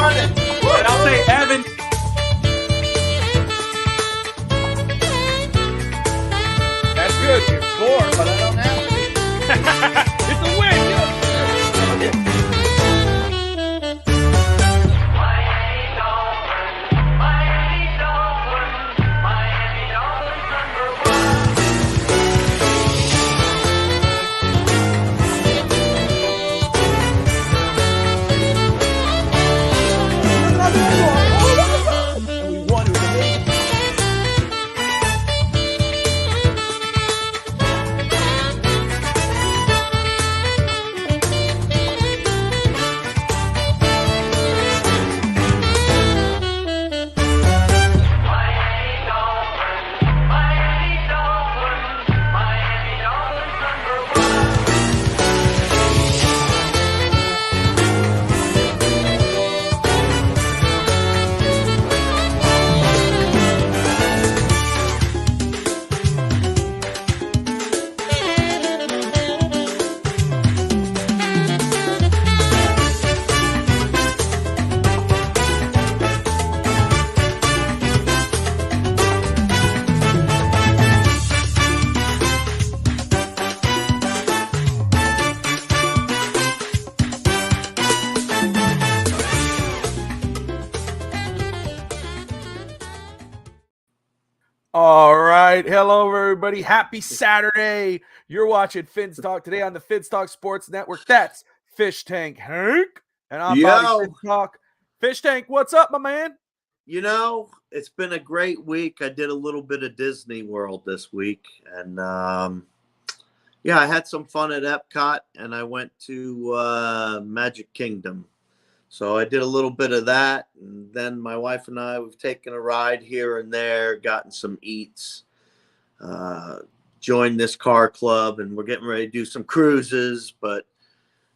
running. And I'll say Evan. That's good. You're 4, but I don't have to be. It's a win. All right. Hello, everybody. Happy Saturday. You're watching Fins Talk today on the Fins Talk Sports Network. That's Fish Tank Hank. And I'm Bobby Fins Talk. Fish Tank, what's up, my man? You know, it's been a great week. I did a little bit of Disney World this week. And, I had some fun at Epcot. And I went to Magic Kingdom. So I did a little bit of that, and then my wife and I, we've taken a ride here and there, gotten some eats, joined this car club, and we're getting ready to do some cruises, but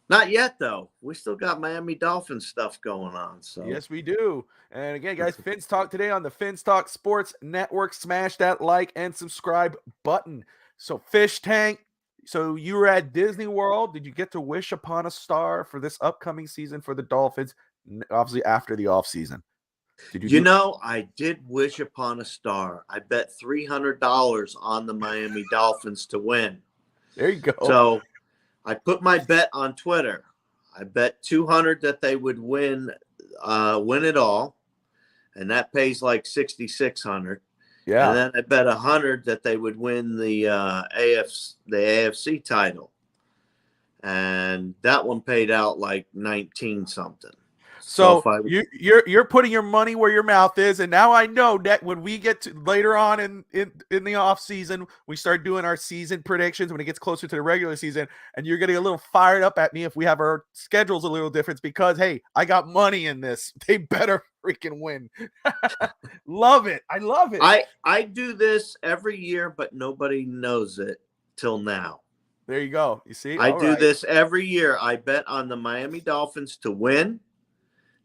not yet, though. We still got Miami Dolphins stuff going on. So yes, we do. And again, guys, Fins Talk today on the Fins Talk Sports Network. Smash that like and subscribe button. So Fish Tank. So you were at Disney World. Did you get to wish upon a star for this upcoming season for the Dolphins, obviously after the offseason? I did wish upon a star. I bet $300 on the Miami Dolphins to win. There you go. So I put my bet on Twitter. I bet $200 that they would win it all, and that pays like $6,600. Yeah. And then I bet $100 that they would win the AFC title. And that one paid out like 19 something. So you're putting your money where your mouth is, and now I know that when we get to later on in the off season, we start doing our season predictions when it gets closer to the regular season, and you're getting a little fired up at me if we have our schedules a little different because hey, I got money in this. They better freaking win. Love it. I love it. I do this every year, but nobody knows it till now. There you go. You see, I do this every year. I bet on the Miami Dolphins to win,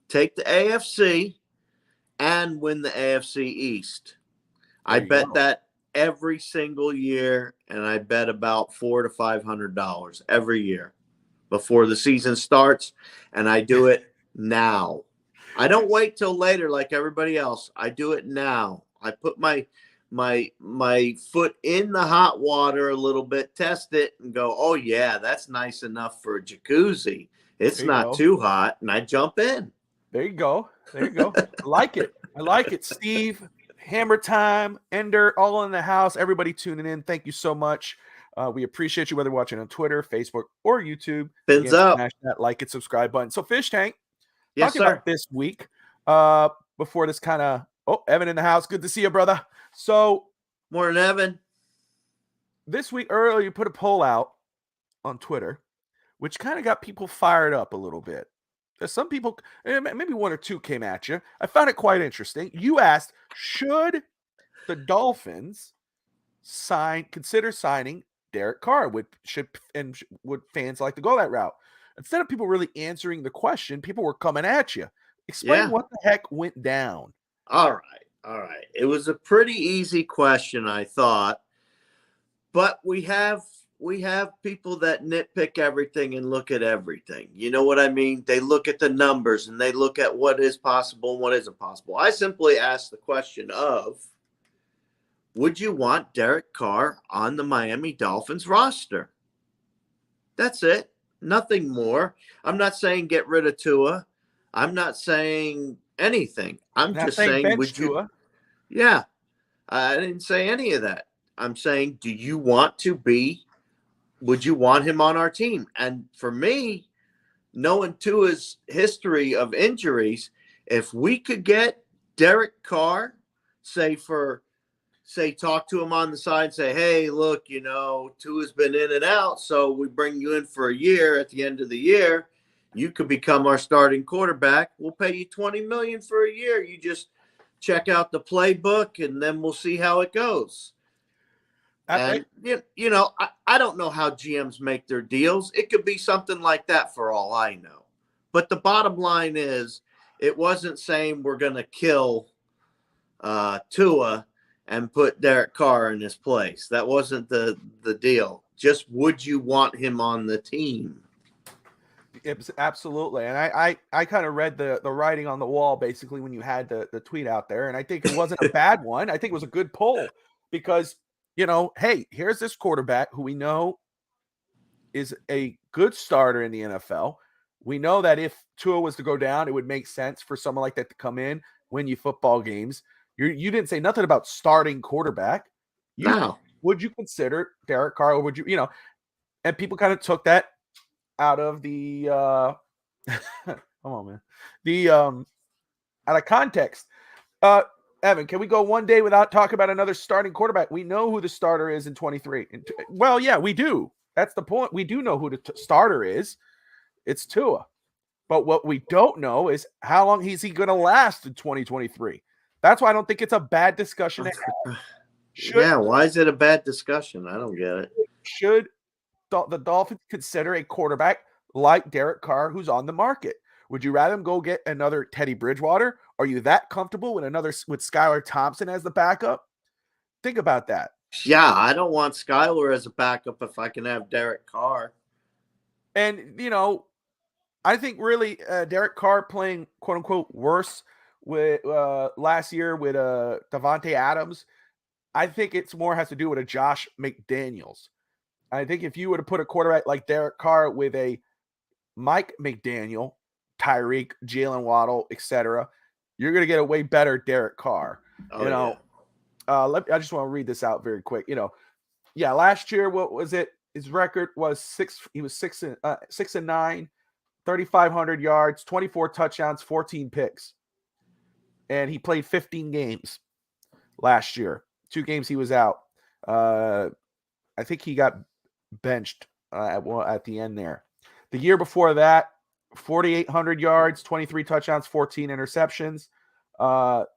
take the AFC, and win the AFC East. I bet that every single year, and I bet about $400 to $500 every year before the season starts, and I do it now. I don't wait till later like everybody else. I do it now. I put my foot in the hot water a little bit, test it, and go, oh, yeah, that's nice enough for a jacuzzi. It's not too hot, and I jump in. There you go. There you go. I like it. I like it. Steve, Hammer Time, Ender, all in the house. Everybody tuning in. Thank you so much. We appreciate you, whether watching on Twitter, Facebook, or YouTube. Fins up. Smash that like and subscribe button. So, Fish Tank, yes, talking about this week, before this kind of, Evan in the house. Good to see you, brother. So, morning, Evan. This week, earlier, you put a poll out on Twitter, which kind of got people fired up a little bit. There's some people, maybe one or two came at you. I found it quite interesting. You asked, should the Dolphins consider signing Derek Carr? Would fans like to go that route? Instead of people really answering the question, people were coming at you. Explain what the heck went down. All right. It was a pretty easy question, I thought. But we have we have people that nitpick everything and look at everything. You know what I mean? They look at the numbers and they look at what is possible and what isn't possible. I simply ask the question of, would you want Derek Carr on the Miami Dolphins roster? That's it. Nothing more. I'm not saying get rid of Tua. I'm not saying anything. I'm Not just saying saying, bench would you? Tua. Yeah, I didn't say any of that. I'm saying, do you want to be? Would you want him on our team? And for me, knowing Tua's history of injuries, if we could get Derek Carr, talk to him on the side, say, hey, look, Tua's been in and out, so we bring you in for a year. At the end of the year, you could become our starting quarterback. We'll pay you $20 million for a year. You just check out the playbook, and then we'll see how it goes. And, I don't know how GMs make their deals. It could be something like that for all I know. But the bottom line is, it wasn't saying we're going to kill Tua and put Derek Carr in his place. That wasn't the deal. Just, would you want him on the team? Absolutely. And I kind of read the writing on the wall basically when you had the tweet out there. And I think it wasn't a bad one. I think it was a good poll because, hey, here's this quarterback who we know is a good starter in the NFL. We know that if Tua was to go down, it would make sense for someone like that to come in, win you football games. You didn't say nothing about starting quarterback. Would you consider Derek Carr, or would you, and people kind of took that out of the come on, man. The out of context. Evan, can we go one day without talking about another starting quarterback? We know who the starter is in 23. Well, yeah, we do. That's the point. We do know who the starter is. It's Tua. But what we don't know is how long is he going to last in 2023. That's why I don't think it's a bad discussion to have. Why is it a bad discussion? I don't get it. Should the Dolphins consider a quarterback like Derek Carr who's on the market? Would you rather him go get another Teddy Bridgewater? Are you that comfortable with Skylar Thompson as the backup? Think about that. Yeah, I don't want Skylar as a backup if I can have Derek Carr. And, I think really Derek Carr playing quote unquote worse with last year with Davante Adams. I think it's more has to do with a Josh McDaniels. I think if you were to put a quarterback like Derek Carr with a Mike McDaniel, Tyreek, Jalen Waddle, etc., you're going to get a way better Derek Carr. I just want to read this out very quick. Last year, what was it? His record was 6. He was 6-9, 3,500 yards, 24 touchdowns, 14 picks, and he played 15 games last year. 2 games he was out. I think he got benched at the end there. The year before that, 4,800 yards, 23 touchdowns, 14 interceptions. That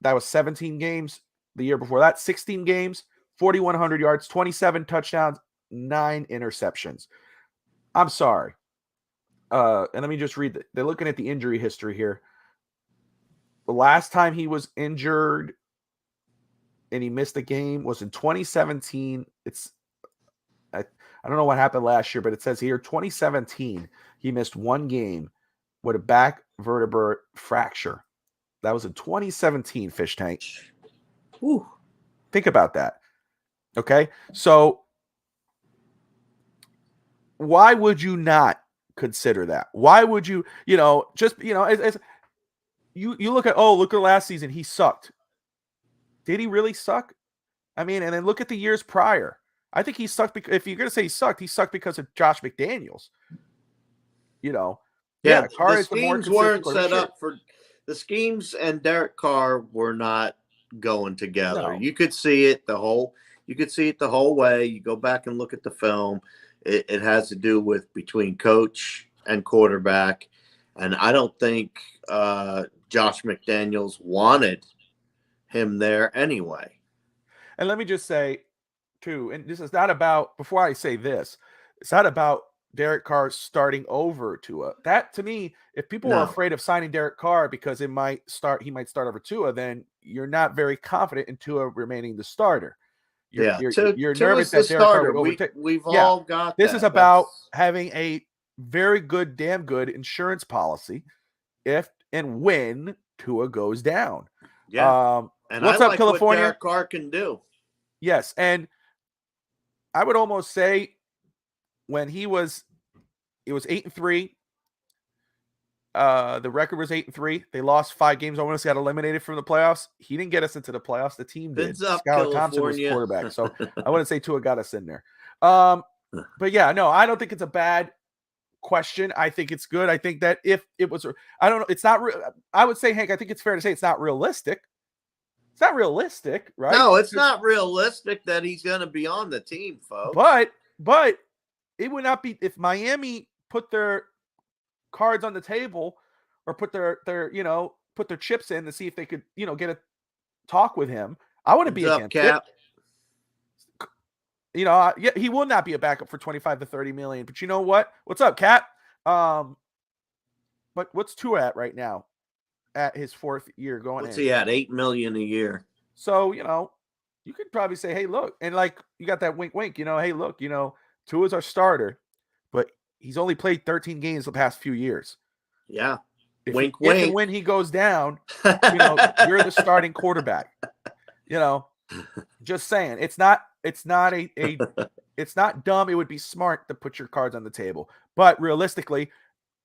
was 17 games. The year before that, 16 games, 4,100 yards, 27 touchdowns, 9 interceptions. I'm sorry. And let me just read. They're looking at the injury history here. The last time he was injured and he missed a game was in 2017. I don't know what happened last year, but it says here 2017 he missed 1 game with a back vertebra fracture. That was in 2017, Fish Tank. Whew. Think about that. Okay, so why would you not consider that? Why would you, as you look at, look at last season, he sucked. Did he really suck? I mean, and then look at the years prior. I think he sucked because if you're going to say he sucked because of Josh McDaniels. Carr the schemes weren't set up for the schemes, and Derek Carr were not going together. No. You could see it the whole way. You go back and look at the film. It has to do with between coach and quarterback, and I don't think Josh McDaniels wanted him there anyway. And let me just say, too, and this is not about, before I say this, it's not about Derek Carr starting over Tua. That, to me, if people are afraid of signing Derek Carr because he might start over Tua, then you're not very confident in Tua remaining the starter. You're Two nervous is the that Derek Carr starter. would overtake. We've Yeah, all got this that. is about having a very good, damn good insurance policy if and when Tua goes down. Yeah. And I What's up, like what California? Derek Carr can do. Yes, and I would almost say when it was 8-3. The record was 8-3. They lost 5 games. Almost got eliminated from the playoffs. He didn't get us into the playoffs. The team did. Fins up, Skylar Thompson was California. quarterback, so I wouldn't say Tua got us in there. But yeah, no, I don't think it's a bad question. I think it's good. I think that if it was, I don't know, it's not. I would say, Hank, I think it's fair to say it's not realistic. It's not realistic, right? No, it's not realistic that he's going to be on the team, folks. But it would not be if Miami put their cards on the table or put their put their chips in to see if they could get a talk with him. I wouldn't be against Cap. it. He will not be a backup for 25 to 30 million. But you know what? What's up, Cap? But what's Tua at right now? At his 4th year going What's in. he at? $8 million a year. So, you could probably say, hey, look, and like you got that wink, hey, look, Tua's our starter, but he's only played 13 games the past few years. Yeah. Wink. And when he goes down, you're the starting quarterback. Just saying. It's not it's not dumb. It would be smart to put your cards on the table. But realistically,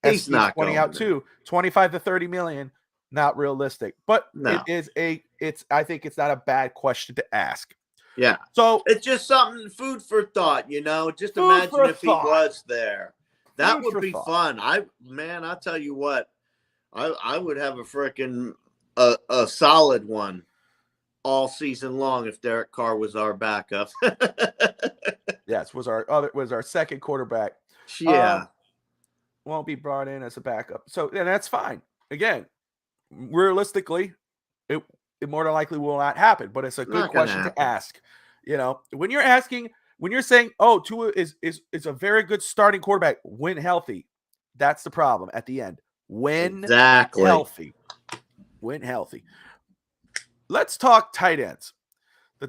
he's not pointing out too, 25 to 30 million, not realistic. But no. I think it's not a bad question to ask. Yeah. So it's just something, food for thought, Just imagine if he was there. That would be fun. I'll tell you what, I would have a freaking a solid one all season long if Derek Carr was our backup. Yes, was our second quarterback. Yeah. Won't be brought in as a backup. So, and that's fine. Again, realistically, it more than likely will not happen, but it's a good question to ask. When you're saying, oh, Tua is a very good starting quarterback when healthy, that's the problem at the end. When healthy. Let's talk tight ends. The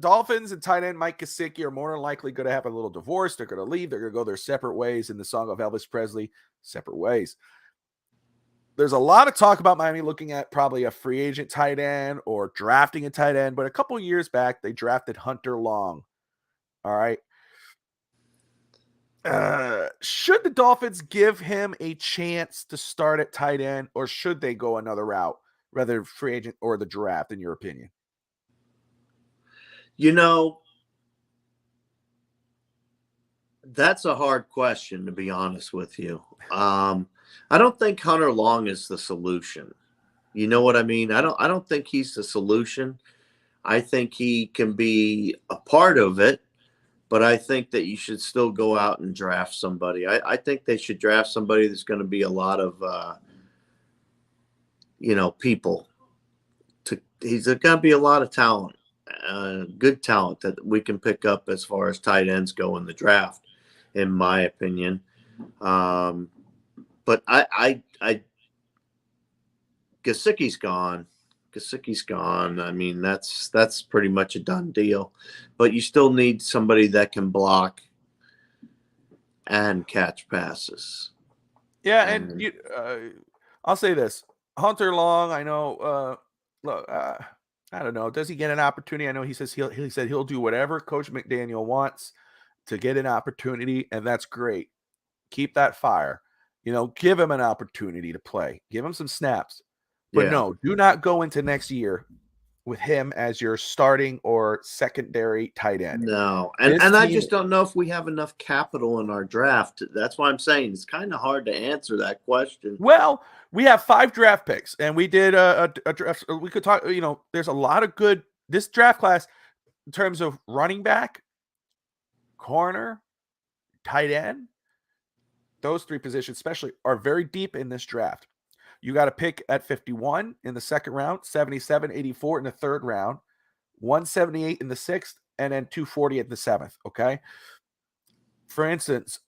Dolphins and tight end Mike Gesicki are more than likely going to have a little divorce. They're going to leave. They're going to go their separate ways in the song of Elvis Presley, Separate Ways. There's a lot of talk about Miami looking at probably a free agent tight end or drafting a tight end, but a couple of years back, they drafted Hunter Long. All right. Should the Dolphins give him a chance to start at tight end, or should they go another route, rather free agent or the draft, in your opinion? That's a hard question, to be honest with you. I don't think Hunter Long is the solution. You know what I mean? I don't think he's the solution. I think he can be a part of it, but I think that you should still go out and draft somebody. I think they should draft somebody that's going to be a lot of, people. He's going to be a lot of talent, good talent that we can pick up as far as tight ends go in the draft, in my opinion. But Gesicki's gone. I mean, that's pretty much a done deal. But you still need somebody that can block and catch passes. Yeah, and I'll say this: Hunter Long. I know. Look, I don't know. Does he get an opportunity? I know he says he'll do whatever Coach McDaniel wants to get an opportunity, and that's great. Keep that fire. Give him an opportunity to play. Give him some snaps. But no, do not go into next year with him as your starting or secondary tight end. No. And I just don't know if we have enough capital in our draft. That's why I'm saying it's kind of hard to answer that question. Well, we have 5 draft picks, and we did a draft. We could talk, there's a lot of good this draft class in terms of running back, corner, tight end. Those 3 positions especially are very deep in this draft. You got to pick at 51 in the second round, 77, 84 in the third round, 178 in the sixth, and then 240 in the seventh. Okay. For instance,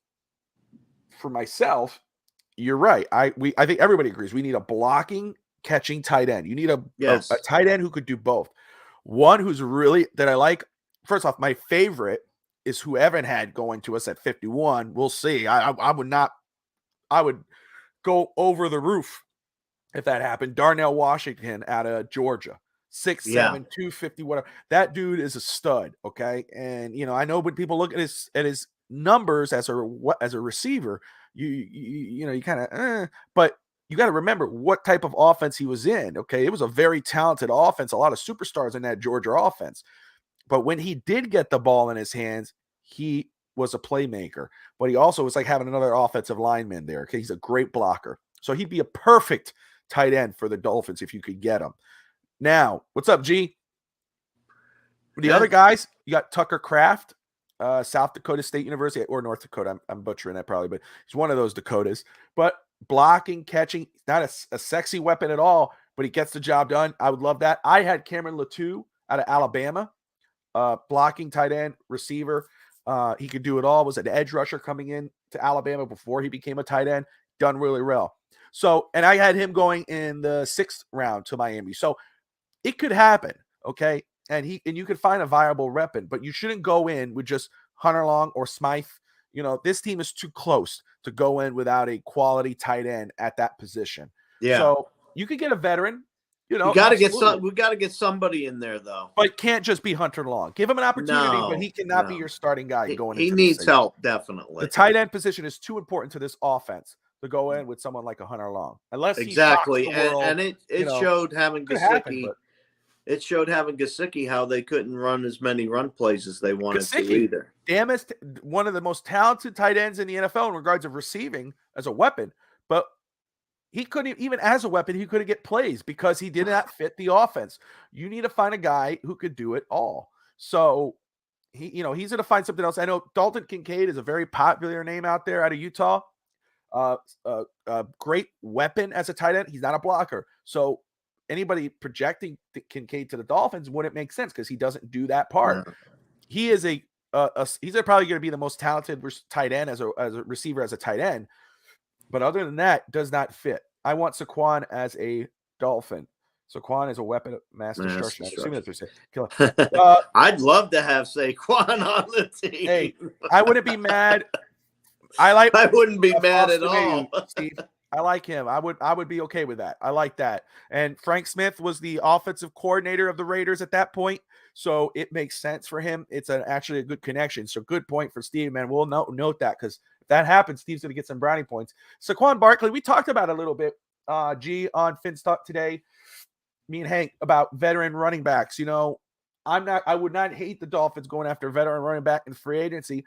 for myself, you're right. I think everybody agrees we need a blocking, catching tight end. You need a tight end who could do both. One who's really that I like first off, my favorite is who Evan had going to us at 51. We'll see. I would go over the roof if that happened. Darnell Washington out of Georgia. 6'7", Yeah. 250, whatever. That dude is a stud, okay? And I know when people look at his numbers as a receiver, you kind of but you got to remember what type of offense he was in, okay? It was a very talented offense, a lot of superstars in that Georgia offense. But when he did get the ball in his hands, he was a playmaker. But he also was like having another offensive lineman there, okay? He's a great blocker. So he'd be a perfect tight end for the Dolphins if you could get him. Now, what's up, G? The other guys, you got Tucker Kraft, South Dakota State University, or North Dakota. I'm butchering that probably, but he's one of those Dakotas. But blocking, catching, not a sexy weapon at all, but he gets the job done. I would love that. I had Cameron Latou out of Alabama, blocking, tight end, receiver. He could do it all. Was an edge rusher coming in to Alabama before he became a tight end. Done really well. So, and I had him going in the 6th round to Miami. So it could happen, okay? And you could find a viable weapon, but you shouldn't go in with just Hunter Long or Smythe. This team is too close to go in without a quality tight end at that position. Yeah. So you could get a veteran. We got to get somebody in there though. But it can't just be Hunter Long. Give him an opportunity, but he cannot be your starting guy going into He needs help, definitely. The tight end position is too important to this offense to go in with someone like a Hunter Long. Unless exactly. And it showed having Gesicki. It showed having Gesicki how they couldn't run as many run plays as they wanted to either. Damn, it's one of the most talented tight ends in the NFL in regards of receiving as a weapon, but he couldn't, even as a weapon, he couldn't get plays because he did not fit the offense. You need to find a guy who could do it all. So he's going to find something else. I know Dalton Kincaid is a very popular name out there out of Utah. Great weapon as a tight end. He's not a blocker. So anybody projecting Kincaid to the Dolphins wouldn't make sense because he doesn't do that part. No. He is he's probably going to be the most talented tight end as a receiver as a tight end. But other than that, does not fit. I want Saquon as a Dolphin. Saquon is a weapon of mass destruction. I'd love to have Saquon on the team. Hey, I wouldn't be mad. I wouldn't be mad at all, Steve. I like him. I would be okay with that. I like that. And Frank Smith was the offensive coordinator of the Raiders at that point, so it makes sense for him. It's actually a good connection. So good point for Steve, man. We'll note that because if that happens, Steve's going to get some brownie points. Saquon Barkley, we talked about it a little bit, G, on Finstock today. Me and Hank about veteran running backs. I would not hate the Dolphins going after a veteran running back in free agency,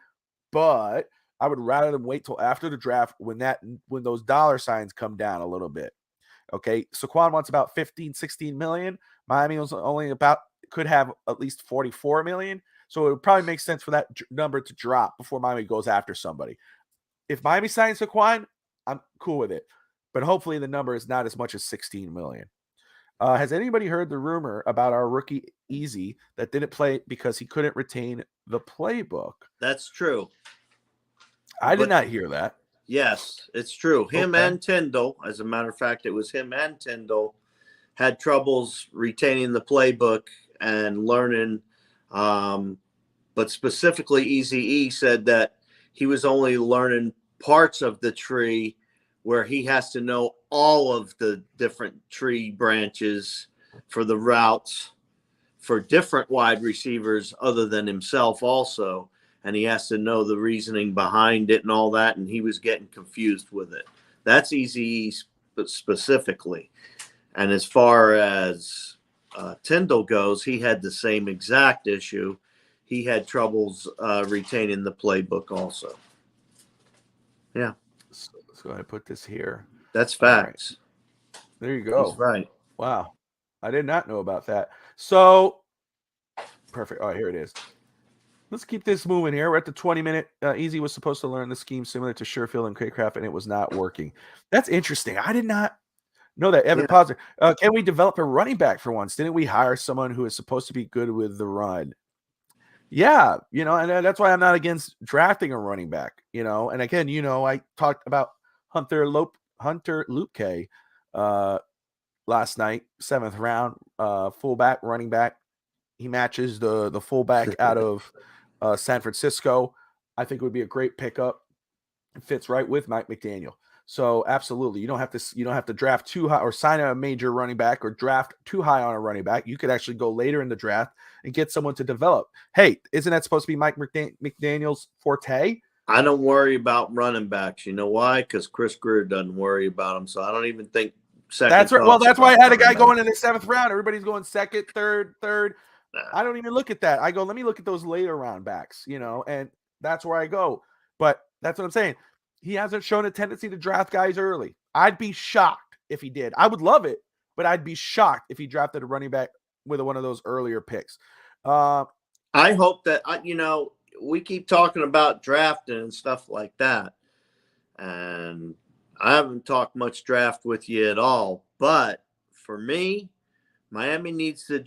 but I would rather them wait till after the draft when those dollar signs come down a little bit. Okay. Saquon wants about 15, 16 million. Miami was only could have at least 44 million. So it would probably make sense for that number to drop before Miami goes after somebody. If Miami signs Saquon, I'm cool with it. But hopefully the number is not as much as 16 million. Has anybody heard the rumor about our rookie Easy that didn't play because he couldn't retain the playbook? That's true. I did not hear that. Yes, it's true. Him and Tyndall, as a matter of fact, it was him and Tyndall, had troubles retaining the playbook and learning. But specifically, Eazy-E said that he was only learning parts of the tree where he has to know all of the different tree branches for the routes for different wide receivers other than himself also. And he has to know the reasoning behind it and all that. And he was getting confused with it. That's Eazy-E specifically. And as far as Tyndall goes, he had the same exact issue. He had troubles retaining the playbook also. Yeah. So go ahead and put this here. That's facts. Right. There you go. That's right. Wow. I did not know about that. So, perfect. All right, here it is. Let's keep this moving here. We're at the 20-minute. Easy was supposed to learn the scheme similar to Sherfield and Craycraft, and it was not working. That's interesting. I did not know that. Evan Positive. Can we develop a running back for once? Didn't we hire someone who is supposed to be good with the run? Yeah, and that's why I'm not against drafting a running back, And again, I talked about Hunter Luepke last night, 7th round, fullback, running back. He matches the fullback out of San Francisco. I think it would be a great pickup. It fits right with Mike McDaniel. So absolutely, you don't have to draft too high or sign a major running back or draft too high on a running back. You could actually go later in the draft and get someone to develop. Hey, isn't that supposed to be Mike McDaniel's forte? I don't worry about running backs. You know why? Because Chris Greer doesn't worry about them. So I don't even think That's right. Well, that's why I had a guy going in the 7th round. Everybody's going second, third. Nah. I don't even look at that. I go, let me look at those later round backs, and that's where I go. But that's what I'm saying. He hasn't shown a tendency to draft guys early. I'd be shocked if he did. I would love it, but I'd be shocked if he drafted a running back with one of those earlier picks. I hope that, we keep talking about drafting and stuff like that. And I haven't talked much draft with you at all. But for me, Miami needs to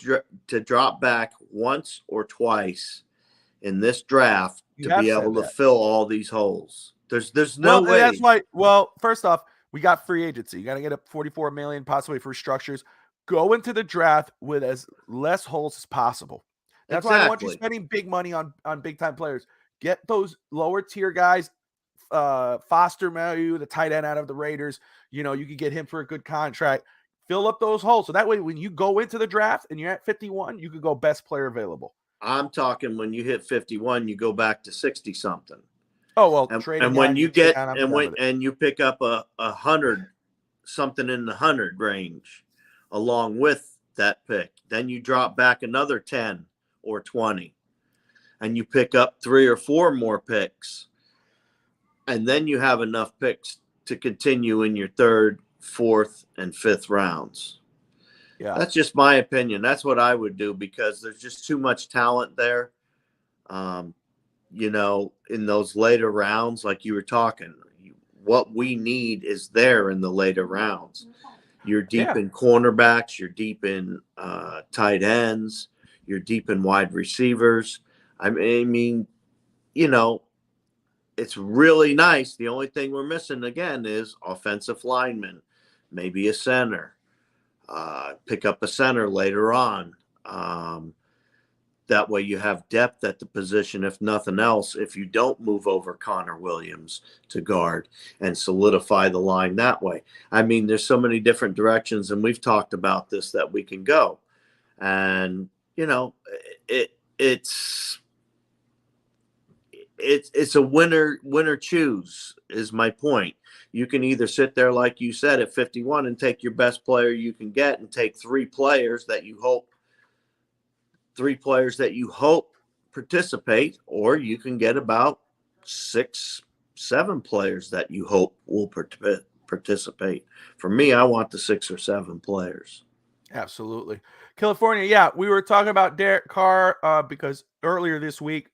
drop back once or twice in this draft to be able to fill all these holes. There's no way. That's why. Well, first off, we got free agency. You got to get up $44 million, possibly for structures. Go into the draft with as less holes as possible. That's why I want you spending big money on big time players. Get those lower tier guys. Foster Mayu, the tight end out of the Raiders. You could get him for a good contract. Fill up those holes. So that way, when you go into the draft and you're at 51, you could go best player available. I'm talking when you hit 51, you go back to 60 something. Oh, well, and when you get and you pick up a 100 something in the 100 range along with that pick, then you drop back another 10 or 20 and you pick up 3 or 4 more picks. And then you have enough picks to continue in your 3rd, 4th, and 5th rounds. Yeah. That's just my opinion. That's what I would do because there's just too much talent there. In those later rounds, like you were talking, what we need is there in the later rounds. You're deep in cornerbacks. You're deep in tight ends. You're deep in wide receivers. I mean, it's really nice. The only thing we're missing, again, is offensive linemen, maybe a center. Pick up a center later on. That way you have depth at the position, if nothing else, if you don't move over Connor Williams to guard and solidify the line that way. I mean, there's so many different directions, and we've talked about this, that we can go. And, it's a winner choose is my point. You can either sit there, like you said, at 51 and take your best player you can get and take three players that you hope participate, or you can get about 6, 7 players that you hope will participate. For me, I want the 6 or 7 players. Absolutely. California, yeah, we were talking about Derek Carr because earlier this week,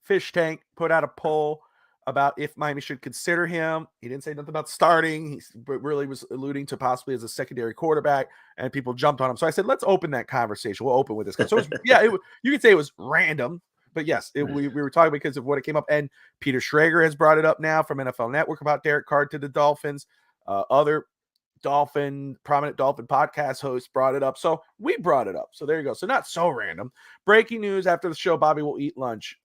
Fish Tank put out a poll about if Miami should consider him. He didn't say nothing about starting. He really was alluding to possibly as a secondary quarterback, and people jumped on him. So I said, let's open that conversation. We'll open with this guy. So you could say it was random, but yes, we were talking because of what it came up. And Peter Schrager has brought it up now from NFL Network about Derek Carr to the Dolphins. Other prominent Dolphin podcast hosts brought it up. So we brought it up. So there you go. So not so random. Breaking news after the show, Bobby will eat lunch.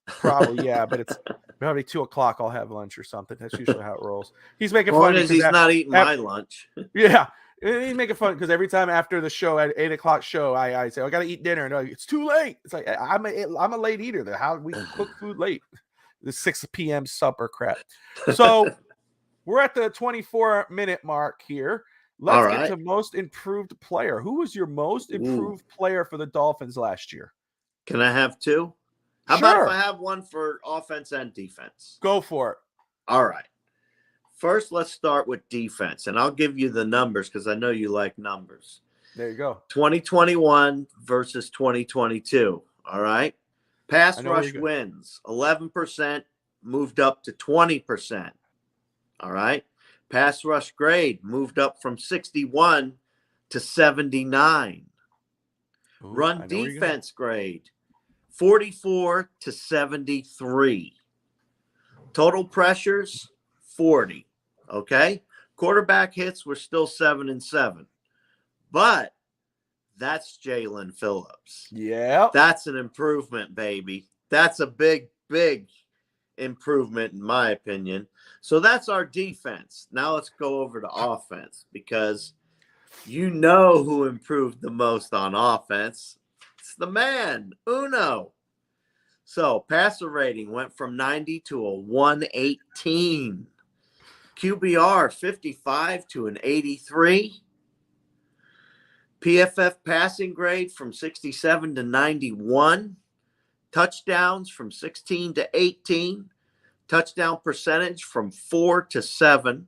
Probably, yeah, but it's probably 2:00. I'll have lunch or something. That's usually how it rolls. He's making fun because he's not eating my lunch. Yeah, he's making fun because every time after the show at 8:00 show, I say I gotta eat dinner. No, it's too late. It's like I'm a late eater. How we cook food late? The 6 p.m. supper crap. So we're at the 24-minute mark here. Let's get to most improved player. Who was your most improved player for the Dolphins last year? Can I have 2? How about if I have one for offense and defense? Go for it. All right. First, let's start with defense, and I'll give you the numbers because I know you like numbers. There you go. 2021 versus 2022. All right. Pass rush wins 11%, moved up to 20%. All right. Pass rush grade moved up from 61 to 79. Run defense grade 44 to 73. Total pressures 40. Okay. Quarterback hits were still 7 and 7, but That's Jalen Phillips. Yeah. That's an improvement, baby. That's a big, big improvement, in my opinion. So that's our defense. Now let's go over to offense, because you know who improved the most on offense. It's the man, Uno. So passer rating went from 90 to a 118. QBR 55 to an 83. PFF passing grade from 67 to 91. Touchdowns from 16 to 18. Touchdown percentage from 4 to 7.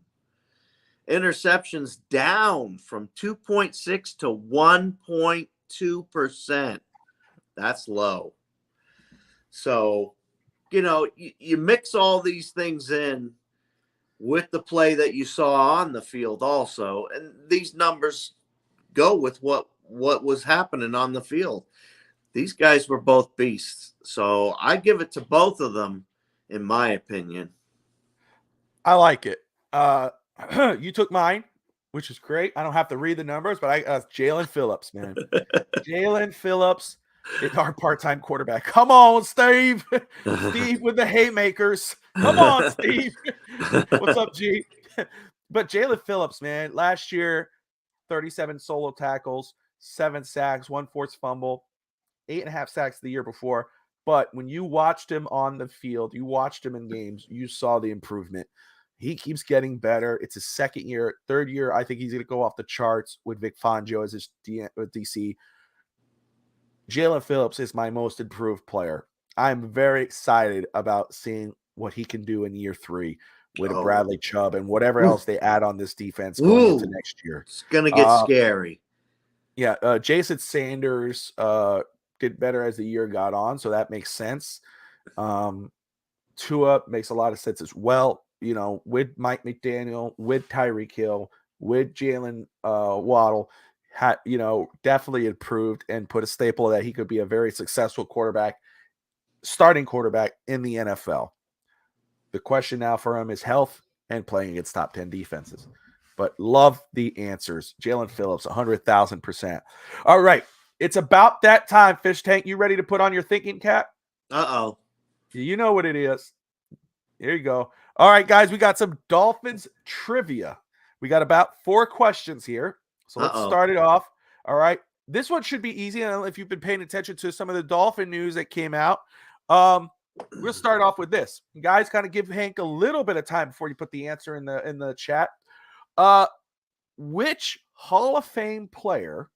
Interceptions down from 2.6 to 1.2%. That's low. So, you mix all these things in with the play that you saw on the field also, and these numbers go with what was happening on the field. These guys were both beasts. So I give it to both of them, in my opinion. I like it. You took mine, which is great. I don't have to read the numbers, but Jalen Phillips, man. Jalen Phillips is our part-time quarterback. Come on, Steve. Steve with the haymakers. Come on, Steve. What's up, G? But Jalen Phillips, man, last year, 37 solo tackles, 7 sacks, 1 forced fumble, 8.5 sacks the year before. But when you watched him on the field, you watched him in games, you saw the improvement. He keeps getting better. It's his second year. Third year, I think he's going to go off the charts with Vic Fangio as his DC. Jalen Phillips is my most improved player. I'm very excited about seeing what he can do in year 3 with a Bradley Chubb and whatever else they add on this defense going into next year. It's going to get scary. Yeah, Jason Sanders did better as the year got on, so that makes sense. Tua makes a lot of sense as well. With Mike McDaniel, with Tyreek Hill, with Jalen Waddle, definitely improved and put a staple that he could be a very successful quarterback, starting quarterback in the NFL. The question now for him is health and playing against top 10 defenses. But love the answers. Jalen Phillips, 100,000%. All right. It's about that time, Fish Tank. You ready to put on your thinking cap? Uh-oh. You know what it is. Here you go. All right, guys. We got some Dolphins trivia. We got about 4 questions here. So let's start it off. All right. This one should be easy. I don't know if you've been paying attention to some of the Dolphin news that came out. We'll start off with this. Guys, kind of give Hank a little bit of time before you put the answer in the chat. Which Hall of Fame player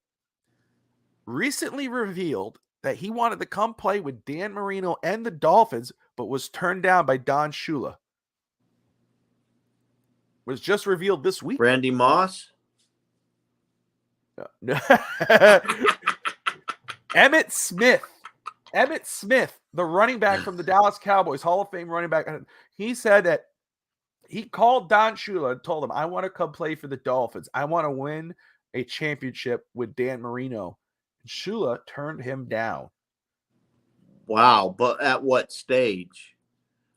recently revealed that he wanted to come play with Dan Marino and the Dolphins, but was turned down by Don Shula? Was just revealed this week. Randy Moss? Emmitt Smith. Emmitt Smith, the running back from the Dallas Cowboys, Hall of Fame running back. He said that he called Don Shula and told him, I want to come play for the Dolphins. I want to win a championship with Dan Marino. And Shula turned him down. Wow. But at what stage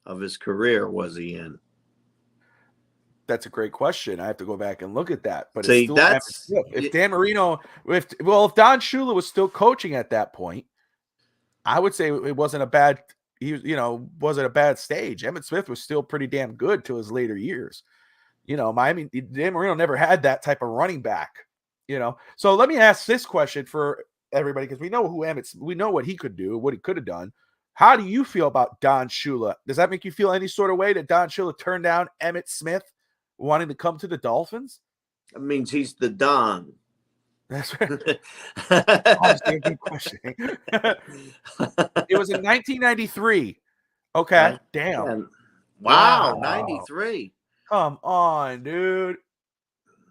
of his career was he in? That's a great question. I have to go back and look at that. But see, it's still if Dan Marino, if Don Shula was still coaching at that point, I would say it wasn't a bad wasn't a bad stage. Emmitt Smith was still pretty damn good to his later years. Miami, Dan Marino never had that type of running back, So let me ask this question for everybody, because we know we know what he could do, what he could have done. How do you feel about Don Shula? Does that make you feel any sort of way that Don Shula turned down Emmitt Smith wanting to come to the Dolphins? That means he's the Don. That's right. Obviously a good question. It was in 1993. Okay. Damn. Wow. 93. Come on, dude.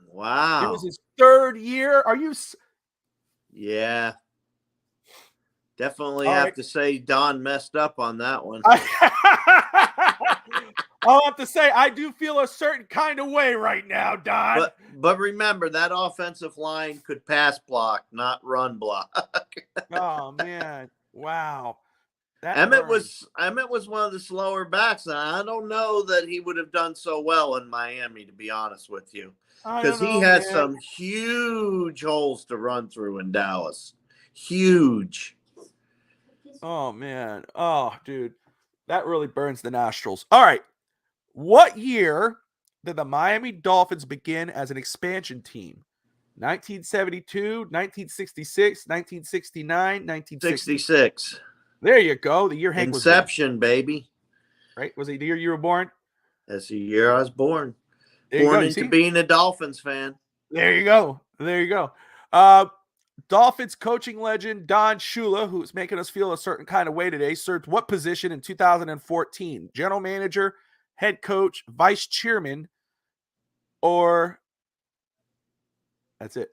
Wow. It was his 3rd year. Are you? Yeah. Definitely have to say Don messed up on that one. I'll have to say I do feel a certain kind of way right now, Don. But remember, that offensive line could pass block, not run block. Oh, man. Wow. Emmett was one of the slower backs, and I don't know that he would have done so well in Miami, to be honest with you, because he had some huge holes to run through in Dallas. Huge. Oh man. Oh, dude, that really burns the nostrils. All right, what year did the Miami Dolphins begin as an expansion team? 1972, 1966, 1969, 1966. There you go. The year Hank was born. Inception, baby. Right? Was it the year you were born? That's the year I was born. There born into being a Dolphins fan. There you go. There you go. Dolphins coaching legend Don Shula, who's making us feel a certain kind of way today, served what position in 2014? General manager, head coach, vice chairman, or that's it.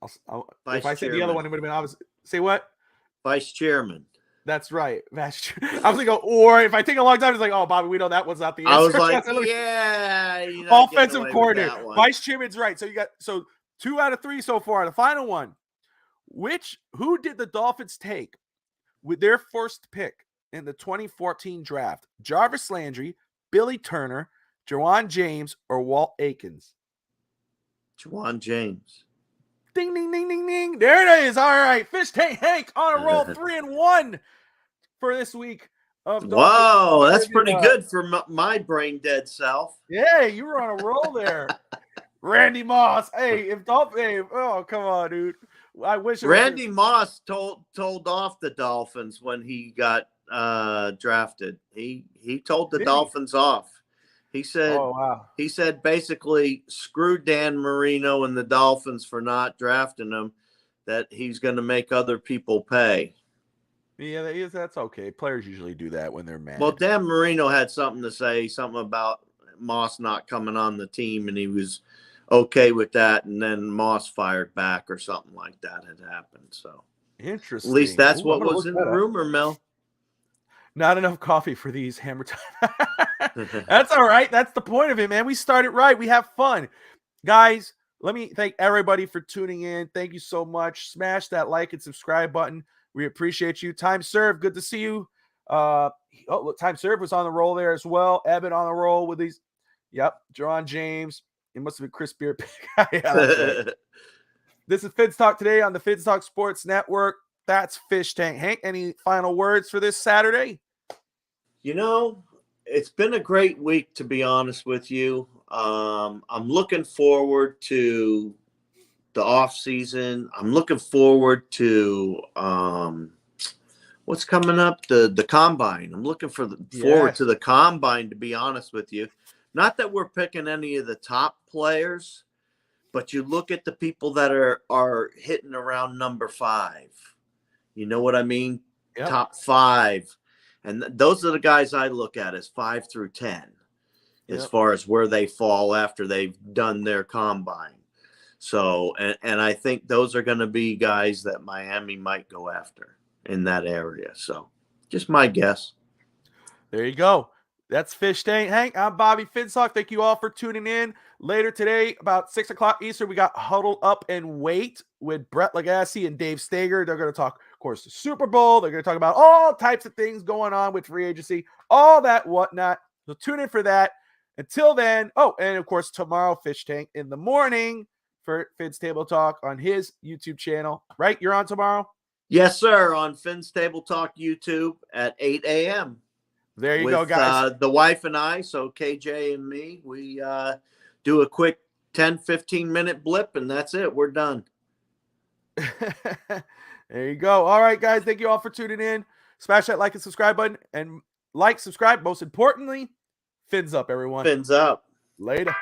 If I said the other one, it would have been obvious. Say what? Vice chairman. That's right. That's I was going to go, or if I take a long time, it's like, oh, Bobby, we know that one's not the answer. I was like, yeah. Offensive coordinator. Vice chairman's right. So you got 2 out of 3 so far. The final one. Who did the Dolphins take with their first pick in the 2014 draft? Jarvis Landry, Billy Turner, Jawan James, or Walt Aikens? Jawan James. Ding, ding, ding, ding, ding. There it is. All right. Fish Tank Hank on a roll, 3-1 for this week. Wow, that's pretty good for my brain dead self. Yeah, you were on a roll there. Randy Moss. Hey, oh, come on, dude. I wish Randy Moss told off the Dolphins when he got drafted. He told the Dolphins off. He said, "Oh wow." He said basically, screw Dan Marino and the Dolphins for not drafting him. That he's going to make other people pay. Yeah, that's okay. Players usually do that when they're mad. Well, Dan Marino had something to say, something about Moss not coming on the team, and he was okay with that, and then Moss fired back or something like that had happened. So interesting. At least that's what was in the rumor mill. Not enough coffee for these hammer time. That's all right. That's the point of it, man. We started right. We have fun. Guys, let me thank everybody for tuning in. Thank you so much. Smash that like and subscribe button. We appreciate you. Time served. Good to see you. Look, Time served was on the roll there as well. Evan on the roll with these. Yep. Jawan James. It must have been Chris Beard. Yeah, this is Fids Talk today on the Fids Talk Sports Network. That's Fish Tank. Hank, any final words for this Saturday? It's been a great week, to be honest with you. I'm looking forward to the off season. I'm looking forward to what's coming up, the combine. I'm looking forward to the combine, to be honest with you. Not that we're picking any of the top players, but you look at the people that are hitting around number 5. You know what I mean? Yep. Top 5. And those are the guys I look at as 5 through 10 as far as where they fall after they've done their combine. So, and I think those are going to be guys that Miami might go after in that area. So just my guess. There you go. That's Fish Tank Hank. I'm Bobby Finsock. Thank you all for tuning in. Later today, about 6 o'clock Eastern, we got Huddle Up and Wait with Brett Lagasse and Dave Stager. They're going to talk, of course, the Super Bowl. They're going to talk about all types of things going on with free agency, all that whatnot. So tune in for that. Until then, and of course, tomorrow, Fish Tank in the morning for Finn's Table Talk on his YouTube channel. Right? You're on tomorrow? Yes, sir. On Finn's Table Talk YouTube at 8 a.m. There you go, guys. The wife and I, so KJ and me, we do a quick 10, 15-minute blip, and that's it. We're done. There you go. All right, guys. Thank you all for tuning in. Smash that like and subscribe button. And subscribe. Most importantly, fins up, everyone. Fins up. Later.